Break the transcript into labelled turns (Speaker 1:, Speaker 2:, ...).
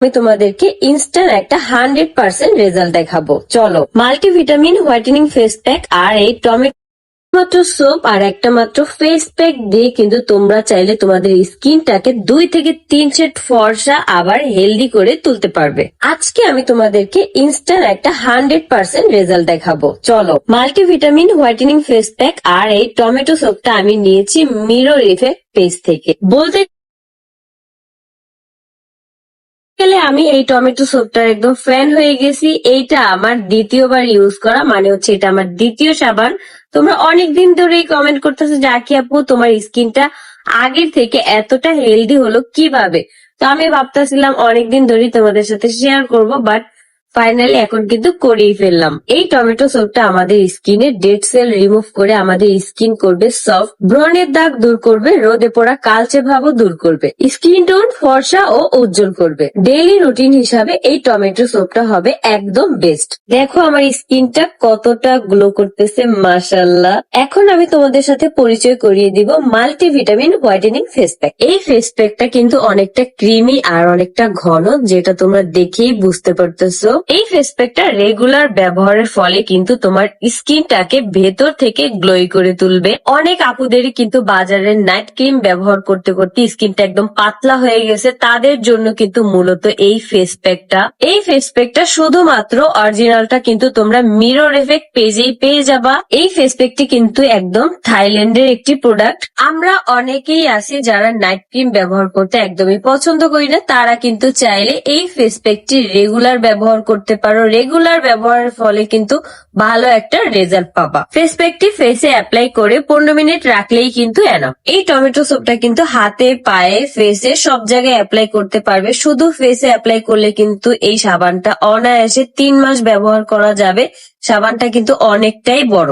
Speaker 1: আমি তোমাদেরকে ইনস্ট্যান্ট একটা 100% রেজাল্ট দেখাবো। চলো, মাল্টিভিটামিন হোয়াইটেনিং ফেস প্যাক আর এই টমেটো মাত্র সোপ আর একটা মাত্র ফেস প্যাক দিয়ে কিন্তু তোমরা চাইলে তোমাদের স্কিনটাকে 2 থেকে 3 শেড ফর্সা আবার হেলদি করে তুলতে পারবে। আজকে আমি তোমাদেরকে ইনস্ট্যান্ট একটা 100% রেজাল্ট দেখাবো। চলো, মাল্টিভিটামিন হোয়াইটেনিং ফেস প্যাক আর এই টমেটো সোপটা আমি নিয়েছি মিরর ইফেক্ট পেজ থেকে। বলতে গেলে আমি এই টমেটো সোপটার একদম ফ্যান হয়ে গেছি। এইটা আমার দ্বিতীয়বার ইউজ করা, মানে হচ্ছে এটা আমার দ্বিতীয় সাবান। তোমরা অনেকদিন ধরেই কমেন্ট করতেছো যে আকি আপু তোমার স্কিনটা আগের থেকে এতটা হেলদি হলো কিভাবে। তো আমি ভাবতেছিলাম অনেকদিন ধরেই তোমাদের সাথে শেয়ার করব, বাট ফাইনালি এখন কিন্তু করেই ফেললাম। এই টমেটো সোপটা আমাদের স্কিনে ডেড সেল রিমুভ করে আমাদের স্কিন করবে সফট, ব্রণের দাগ দূর করবে, রোদে পড়া কালচে ভাবও দূর করবে, স্কিন টোন ফর্সা ও উজ্জ্বল করবে। ডেইলি রুটিন হিসাবে এই টমেটো সোপটা হবে একদম বেস্ট। দেখো আমার স্কিনটা কতটা গ্লো করতেছে, মাশাআল্লাহ। এখন আমি তোমাদের সাথে পরিচয় করিয়ে দিব মাল্টিভিটামিন হোয়াইটেনিং ফেস প্যাক। এই ফেস প্যাকটা কিন্তু অনেকটা ক্রিমি আর অনেকটা ঘন, যেটা তোমরা দেখেই বুঝতে পারতেছো। এই ফেস প্যাকটা রেগুলার ব্যবহারের ফলে কিন্তু তোমার স্কিনটাকে ভেতর থেকে গ্লোই করে তুলবে। অনেক আপুদেরই কিন্তু বাজারের নাইট ক্রিম ব্যবহার করতে করতে স্কিনটা একদম পাতলা হয়ে গেছে, তাদের জন্য কিন্তু মূলত এই ফেস প্যাকটা। এই ফেস প্যাকটা শুধুমাত্র অরিজিনালটা কিন্তু তোমরা মিরর এফেক্ট পেজেই পেয়ে যাবা। এই ফেস প্যাকটি কিন্তু একদম থাইল্যান্ডের একটি প্রোডাক্ট। আমরা অনেকেই আছি যারা নাইট ক্রিম ব্যবহার করতে একদমই পছন্দ করি না, তারা কিন্তু চাইলে এই ফেস প্যাকটি রেগুলার ব্যবহার করতে পারো। রেগুলার ব্যবহারের ফলে কিন্তু ভালো একটা রেজাল্ট পাবা। ফেস প্যাকটি ফেসে অ্যাপ্লাই করে 15 মিনিট রাখলেই কিন্তু এনাফ। এই টমেটো সোপটা কিন্তু হাতে, পায়ে, ফেসে সব জায়গায় অ্যাপ্লাই করতে পারবে। শুধু ফেসে অ্যাপ্লাই করলে কিন্তু এই সাবানটা অনায়াসে 3 মাস ব্যবহার করা যাবে। সাবানটা কিন্তু অনেকটাই বড়।